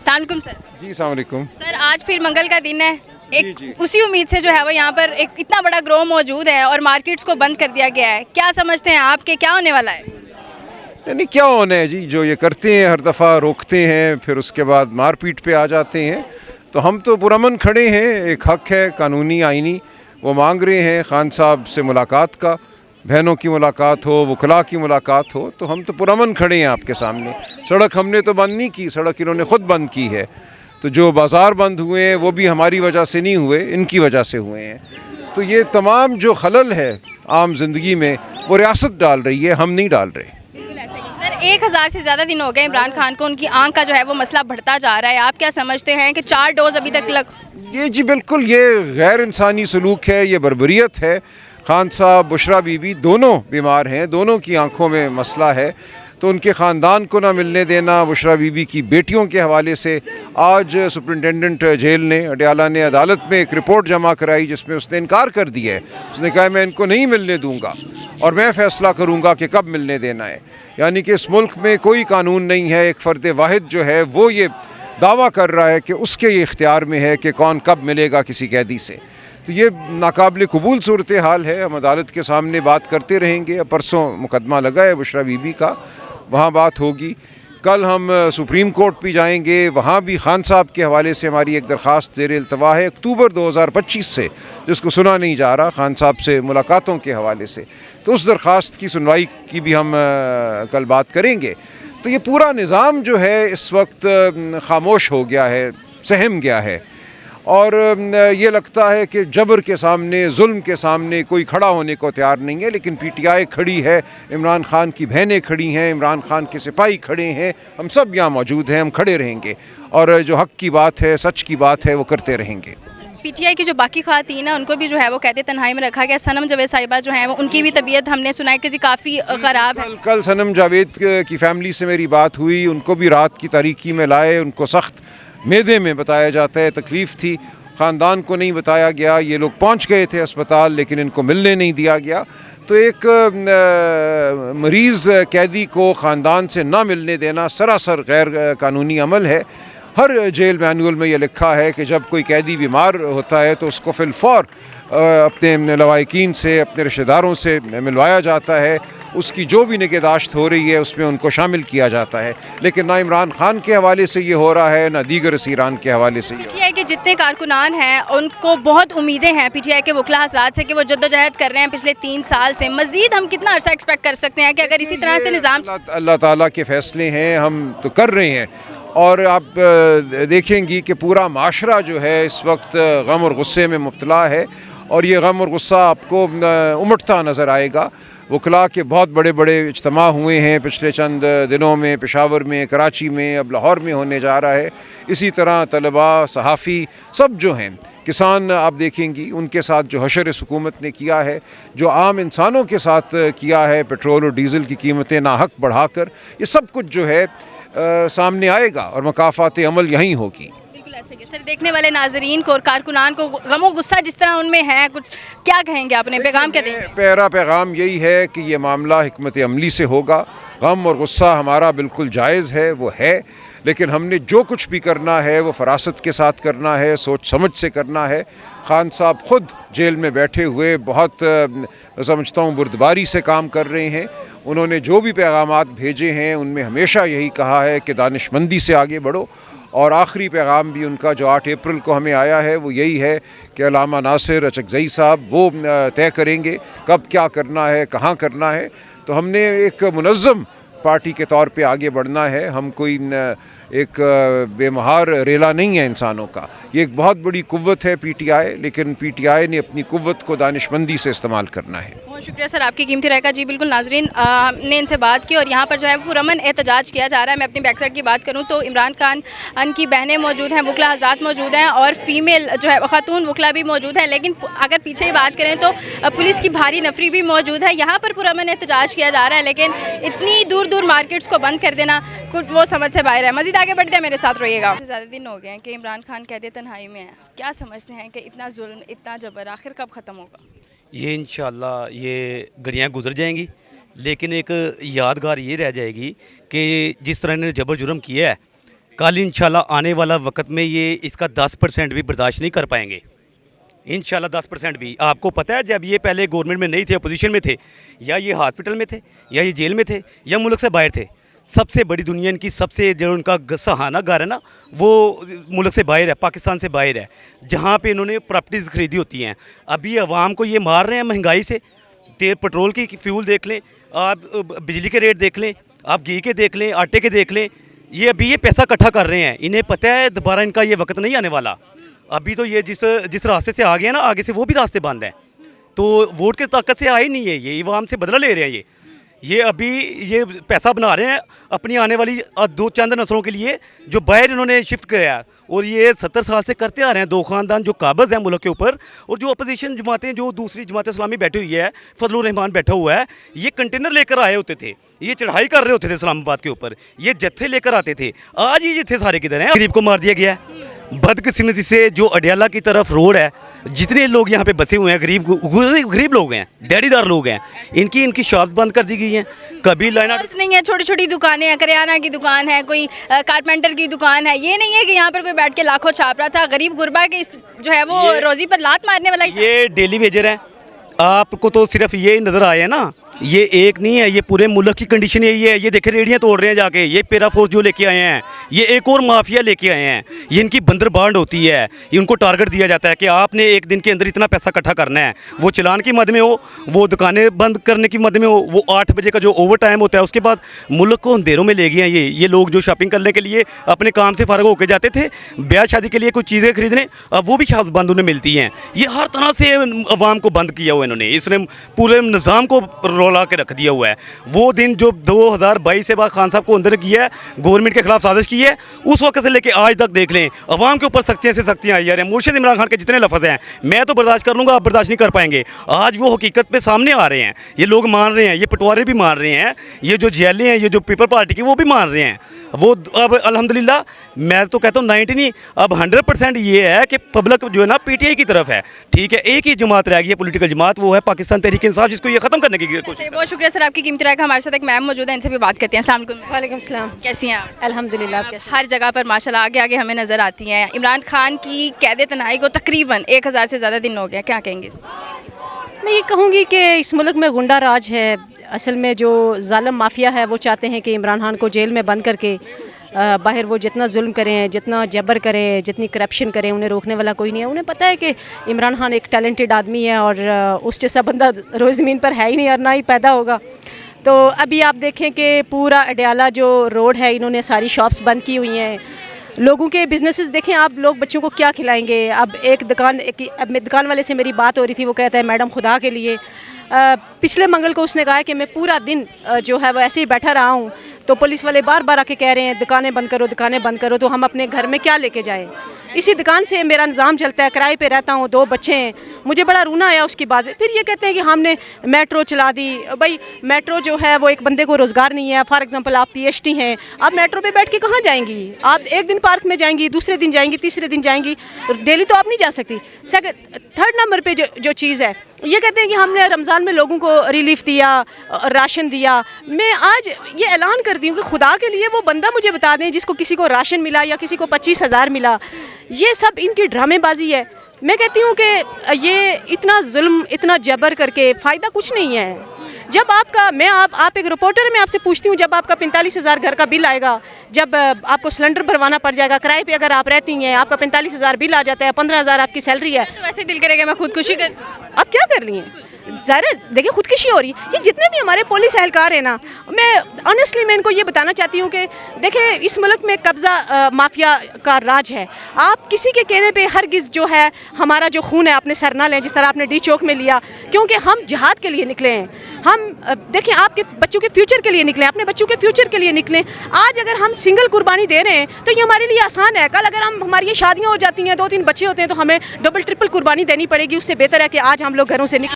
सलामुकुम sir. जी सलामुकुम। Sir आज फिर मंगल का दिन है, एक जी। उसी उम्मीद से जो है वो यहाँ पर एक इतना बड़ा ग्रोह मौजूद है और मार्केट्स को बंद कर दिया गया है। क्या समझते हैं आपके क्या होने वाला है? नहीं क्या होना है जी, जो ये करते हैं हर दफ़ा रोकते हैं फिर उसके बाद मारपीट पे आ जाते हैं। तो हम तो पुरअमन खड़े हैं, एक हक है कानूनी आइनी, वो मांग रहे हैं खान साहब से मुलाकात का, बहनों की मुलाकात हो, वकला की मुलाकात हो, तो हम तो पुरअमन खड़े हैं आपके सामने। सड़क हमने तो बंद नहीं की, सड़क इन्होंने ख़ुद बंद की है। तो जो बाज़ार बंद हुए हैं वो भी हमारी वजह से नहीं हुए, इनकी वजह से हुए हैं। तो ये तमाम जो खलल है आम जिंदगी में वो रियासत डाल रही है, हम नहीं डाल रहे। बिल्कुल ऐसा ही सर। 1000 से ज़्यादा दिन हो गए इमरान खान को, उनकी आंख का जो है वो मसला बढ़ता जा रहा है। आप क्या समझते हैं कि 4 डोज अभी तक ये जी बिल्कुल ये गैर इंसानी सलूक है, ये बर्बरियत है। खान साहब बुशरा बीबी दोनों बीमार हैं, दोनों की आंखों में मसला है, तो उनके ख़ानदान को ना मिलने देना। बुशरा बीबी की बेटियों के हवाले से आज सुपरिटेंडेंट जेल ने अडयाला ने अदालत में एक रिपोर्ट जमा कराई जिसमें उसने इनकार कर दिया है। उसने कहा मैं इनको नहीं मिलने दूंगा और मैं फ़ैसला करूंगा कि कब मिलने देना है। यानी कि इस मुल्क में कोई कानून नहीं है, एक फ़र्द वाहिद जो है वो ये दावा कर रहा है कि उसके ये इख्तियार में है कि कौन कब मिलेगा किसी कैदी से। तो ये नाकाबिल कबूल सूरत हाल है। हम अदालत के सामने बात करते रहेंगे। परसों मुकदमा लगा है बुशरा बीबी का, वहाँ बात होगी। कल हम सुप्रीम कोर्ट भी जाएंगे, वहाँ भी खान साहब के हवाले से हमारी एक दरख्वास्त ज़ेर इल्तवा है अक्टूबर 2025 से, जिसको सुना नहीं जा रहा, खान साहब से मुलाकातों के हवाले से। तो उस दरख्वास्त की सुनवाई की भी हम कल बात करेंगे। तो ये पूरा निज़ाम जो है इस वक्त खामोश हो गया है, सहम गया है, और ये लगता है कि जबर के सामने, जुल्म के सामने कोई खड़ा होने को तैयार नहीं है। लेकिन पीटीआई खड़ी है, इमरान खान की बहनें खड़ी हैं, इमरान खान के सिपाही खड़े हैं, हम सब यहाँ मौजूद हैं, हम खड़े रहेंगे और जो हक़ की बात है, सच की बात है, वो करते रहेंगे। पीटीआई की जो बाकी ख़वातीन हैं उनको भी जो है वो कहते तन्हाई में रखा गया। सनम जावेद साहिबा जो है वो उनकी भी तबीयत हमने सुना है कि जी काफ़ी ख़राब है। कल सनम जावेद की फैमिली से मेरी बात हुई, उनको भी रात की तारीकी में लाए, उनको सख्त मेदे में बताया जाता है तकलीफ़ थी, ख़ानदान को नहीं बताया गया। ये लोग पहुंच गए थे अस्पताल लेकिन इनको मिलने नहीं दिया गया। तो एक मरीज़ कैदी को ख़ानदान से ना मिलने देना सरासर गैर कानूनी अमल है। हर जेल मैनुअल में ये लिखा है कि जब कोई कैदी बीमार होता है तो उसको फिलफौर अपने लवाहिकीन से, अपने रिश्तेदारों से मिलवाया जाता है, उसकी जो भी निगहदाश्त हो रही है उसमें उनको शामिल किया जाता है। लेकिन ना इमरान खान के हवाले से ये हो रहा है, ना दीगर सीरान के हवाले से। पीटीआई के जितने कारकुनान हैं उनको बहुत उम्मीदें हैं पीटीआई के वकला हज़रात से कि वो जद्दोजहद कर रहे हैं पिछले 3 साल से। मज़ीद हम कितना अर्सा एक्सपेक्ट कर सकते हैं कि अगर इसी तरह से निज़ाम अल्लाह ताला के फ़ैसले हैं, हम तो कर रहे हैं। और आप देखेंगी कि पूरा माशरा जो है इस वक्त गम और गुस्से में मुब्तला है, और ये गम और गुस्सा आपको उमड़ता नज़र आएगा। वकला के बहुत बड़े बड़े इज्तिमा हुए हैं पिछले चंद दिनों में, पेशावर में, कराची में, अब लाहौर में होने जा रहा है। इसी तरह तलबा, सहाफ़ी सब जो हैं, किसान आप देखेंगी उनके साथ जो हशर इस हुकूमत ने किया है, जो आम इंसानों के साथ किया है, पेट्रोल और डीज़ल की कीमतें नाहक बढ़ाकर, ये सब कुछ जो है सामने आएगा और मकाफ़ात अमल यहीं होगी। बिल्कुल ऐसे ही सर। देखने वाले नाजरीन को और कारकुनान को गमो गुस्सा जिस तरह उनमें है, कुछ क्या कहेंगे अपने पैगाम क्या देंगे? पहला पैगाम यही है कि ये मामला हिकमत अमली से होगा। गम और गुस्सा हमारा बिल्कुल जायज़ है, वो है, लेकिन हमने जो कुछ भी करना है वो फरासत के साथ करना है, सोच समझ से करना है। खान साहब ख़ुद जेल में बैठे हुए बहुत समझता हूँ बुर्दबारी से काम कर रहे हैं। उन्होंने जो भी पैगामात भेजे हैं उनमें हमेशा यही कहा है कि दानिशमंदी से आगे बढ़ो, और आखिरी पैगाम भी उनका जो 8 अप्रैल को हमें आया है वो यही है कि अल्लामा नासिर अचकज़ई साहब वो तय करेंगे कब क्या करना है, कहाँ करना है। तो हमने एक मुनज़्ज़म पार्टी के तौर पे आगे बढ़ना है, हम कोई एक बेमहार रेला नहीं है इंसानों का। ये एक बहुत बड़ी कुव्वत है पीटीआई, लेकिन पीटीआई ने अपनी कुव्वत को दानिशमंदी से इस्तेमाल करना है। बहुत शुक्रिया सर आपकी कीमती राय का। जी बिल्कुल नाजरीन, हमने इनसे बात की और यहाँ पर जो है पुरअमन एहतजाज किया जा रहा है। मैं अपनी बैक साइड की बात करूँ तो इमरान खान की बहनें मौजूद हैं, वकला हज़रात मौजूद हैं और फीमेल जो है खातून वकला भी मौजूद हैं। लेकिन अगर पीछे ही बात करें तो पुलिस की भारी नफरी भी मौजूद है। यहाँ पर पुरअमन एहतजाज किया जा रहा है, लेकिन इतनी दूर दूर मार्केट्स को बंद कर देना कुछ वो समझ से बाहर है। मज़ीद आगे बढ़ते हैं, मेरे साथ रहिएगा। ज़्यादा दिन हो गए हैं कि इमरान खान कहते तन्हाई में है। क्या समझते हैं कि इतना जुल्म, इतना जबर आखिर कब ख़त्म होगा? ये इंशाल्लाह ये घड़ियाँ गुजर जाएंगी, लेकिन एक यादगार ये रह जाएगी कि जिस तरह इन्होंने जबर जुर्म किया है, कल इंशाल्लाह आने वाला वक्त में ये इसका 10% भी बर्दाश्त नहीं कर पाएंगे। इंशाल्लाह 10% भी। आपको पता है जब ये पहले गवर्नमेंट में नहीं थे, अपोजिशन में थे, या ये हॉस्पिटल में थे, या ये जेल में थे, या मुल्क से बाहर थे, सबसे बड़ी दुनिया इनकी सबसे जो उनका सहाना घर है ना, वो मुल्क से बाहर है, पाकिस्तान से बाहर है, जहाँ पे इन्होंने प्रॉपर्टीज़ खरीदी होती हैं। अभी आवाम को ये मार रहे हैं महंगाई से। तेल पेट्रोल की फ्यूल देख लें आप, बिजली के रेट देख लें आप, घी के देख लें, आटे के देख लें। ये अभी ये पैसा इकट्ठा कर रहे हैं। इन्हें पता है दोबारा इनका ये वक्त नहीं आने वाला। अभी तो ये जिस रास्ते से आ गए ना, आगे से वो भी रास्ते बंद हैं। तो वोट की ताकत से आए नहीं है, ये आवाम से बदला ले रहे हैं। ये अभी ये पैसा बना रहे हैं अपनी आने वाली 2 नस्लों के लिए, जो बाहर इन्होंने शिफ्ट किया। और ये 70 साल से करते आ रहे हैं। 2 ख़ानदान जो काबज़ हैं मुल्क के ऊपर, और जो अपोजिशन जमातें, जो दूसरी जमात इस्लामी बैठी हुई है, फजलुर रहमान बैठा हुआ है, ये कंटेनर लेकर आए होते थे, ये चढ़ाई कर रहे होते थे इस्लामाबाद के ऊपर, ये जत्थे लेकर आते थे। आज ये जत्थे सारे किधर हैं? गरीब को मार दिया गया है। बदकिस्मती से जो अडियाला की तरफ रोड है, जितने लोग यहाँ पे बसे हुए हैं, गरीब लोग हैं, दिहाड़ीदार लोग हैं, इनकी शॉप्स बंद कर दी गई हैं। कभी लाइन नहीं है, छोटी छोटी दुकानें हैं, करियाना की दुकान है, कोई कारपेंटर की दुकान है। ये नहीं है कि यहाँ पर कोई बैठ के लाखों छाप रहा था। गरीब गुरबा के जो है वो रोजी पर लात मारने वाला ये डेली वेजर है। आपको तो सिर्फ ये नज़र आया ना, ये एक नहीं है, ये पूरे मुल्क की कंडीशन यही है। ये देखे रेडियाँ तोड़ रहे हैं जाके, ये पैरा फोर्स जो लेके आए हैं, ये एक और माफिया लेके आए हैं। ये इनकी बंदर बांड होती है, ये उनको टारगेट दिया जाता है कि आपने एक दिन के अंदर इतना पैसा इकट्ठा करना है। वो चलान की मद में हो, वो दुकानें बंद करने की मद में हो, वो 8 बजे का जो ओवर टाइम होता है, उसके बाद मुल्क को अंधेरों में ले गए हैं ये लोग जो शॉपिंग करने के लिए अपने काम से फ़ारग होकर जाते थे, ब्याह शादी के लिए कुछ चीज़ें खरीदने, अब वो भी शॉप्स बंद उन्हें मिलती हैं। ये हर तरह से अवाम को बंद किया हुआ इन्होंने, इसने पूरे निज़ाम को रोला के रख दिया हुआ है। वो दिन जो 2022 से बाद खान साहब को अंदर किया है, गवर्नमेंट के खिलाफ साजिश की है, उस वक्त से लेके आज तक देख लें अवाम के ऊपर सख्तियाँ से सख्तियाँ आई जा रही हैं। मुर्शिद इमरान खान के जितने लफ्ज़ हैं मैं तो बर्दाश्त कर लूँगा, आप बर्दाश्त नहीं कर पाएंगे। आज वो हकीकत पे सामने आ रहे हैं, ये लोग मान रहे हैं, ये पटवारी भी मान रहे हैं, ये जो जेलें हैं, ये जो पीपल पार्टी की, वो भी मान रहे हैं। वो अब अल्हम्दुलिल्लाह मैं तो कहता हूँ 90 नहीं, अब 100% ये है कि पब्लिक जो है ना PTI की तरफ है। ठीक है, एक ही जमात रह गई है, पॉलिटिकल जमात, वो है पाकिस्तान तहरीक इंसाफ, जिसको ये ख़त्म करने की कोशिश। बहुत शुक्रिया सर आपकी कीमती राय का। हमारे साथ एक मैम मौजूद है, इनसे भी बात करते हैं। अस्सलाम वालेकुम। वालेकुम सलाम। कैसी हैं आप? अल्हम्दुलिल्लाह। हर जगह पर माशाल्लाह आगे आगे हमें नज़र आती हैं। इमरान खान की कैद तनाई को तकरीबन 1000 से ज़्यादा दिन हो गया, क्या कहेंगे? मैं ये कहूँगी कि इस मुल्क में गुंडा राज है। असल में जो जालिम माफिया है वो चाहते हैं कि इमरान खान को जेल में बंद करके बाहर वो जितना जुल्म करें, जितना जबर करें, जितनी करप्शन करें, उन्हें रोकने वाला कोई नहीं है। उन्हें पता है कि इमरान खान एक टैलेंटेड आदमी है और उस जैसा बंदा रोज़ ज़मीन पर है ही नहीं और ना ही पैदा होगा। तो अभी आप देखें कि पूरा अडियाला जो रोड है, इन्होंने सारी शॉप्स बंद की हुई हैं। लोगों के बिजनेसेस देखें आप, लोग बच्चों को क्या खिलाएंगे? अब अब दुकान वाले से मेरी बात हो रही थी, वो कहता है मैडम खुदा के लिए पिछले मंगल को उसने कहा है कि मैं पूरा दिन जो है वो ऐसे ही बैठा रहा हूँ, तो पुलिस वाले बार बार आके कह रहे हैं दुकानें बंद करो, दुकानें बंद करो, तो हम अपने घर में क्या लेके जाएं? इसी दुकान से मेरा निज़ाम चलता है, किराए पे रहता हूँ, 2 बच्चे हैं। मुझे बड़ा रोना आया उसकी बात में। फिर ये कहते हैं कि हमने मेट्रो चला दी। भाई मेट्रो जो है वो एक बंदे को रोज़गार नहीं है। फॉर एग्जांपल आप PhD हैं, आप मेट्रो पे बैठ के कहाँ जाएंगी? आप एक दिन पार्क में जाएंगी, दूसरे दिन जाएंगी, तीसरे दिन जाएंगी, डेली तो आप नहीं जा सकती। थर्ड नंबर पे जो चीज़ है, ये कहते हैं कि हमने रमज़ान में लोगों को रिलीफ दिया, राशन दिया। मैं आज ये ऐलान करती हूँ कि खुदा के लिए वो बंदा मुझे बता दें जिसको किसी को राशन मिला या किसी को 25,000 मिला। ये सब इनकी ड्रामेबाजी है। मैं कहती हूँ कि ये इतना जुल्म, इतना जबर करके फ़ायदा कुछ नहीं है। जब आपका आप एक रिपोर्टर है, मैं आपसे पूछती हूँ, जब आपका 45,000 घर का बिल आएगा, जब आपको सिलेंडर भरवाना पड़ जाएगा, किराए पे अगर आप रहती हैं, आपका 45,000 बिल आ जाता है, 15,000 आपकी सैलरी है, तो वैसे दिल करेगा मैं खुदकुशी कर। आप क्या कर रही हैं? ज़ाहिर देखिए खुदकुशी हो रही है। ये जितने भी हमारे पुलिस एहलकार हैं ना, मैं ऑनेस्टली मैं इनको ये बताना चाहती हूँ कि देखिए इस मुल्क में कब्ज़ा माफिया का राज है। आप किसी के कहने पे हरगिज़ जो है हमारा जो खून है अपने सर ना लें, जिस तरह आपने डी चौक में लिया, क्योंकि हम जिहाद के लिए निकले हैं। हम देखिए आपके बच्चों के फ्यूचर के लिए निकले, अपने बच्चों के फ्यूचर के लिए निकले। आज अगर हम सिंगल कुर्बानी दे रहे हैं तो ये हमारे लिए आसान है। कल अगर हमारी ये शादियाँ हो जाती हैं, 2-3 बच्चे होते हैं, तो हमें डबल ट्रिपल कुर्बानी देनी पड़ेगी। उससे बेहतर है कि आज हम लोग घरों से निकले।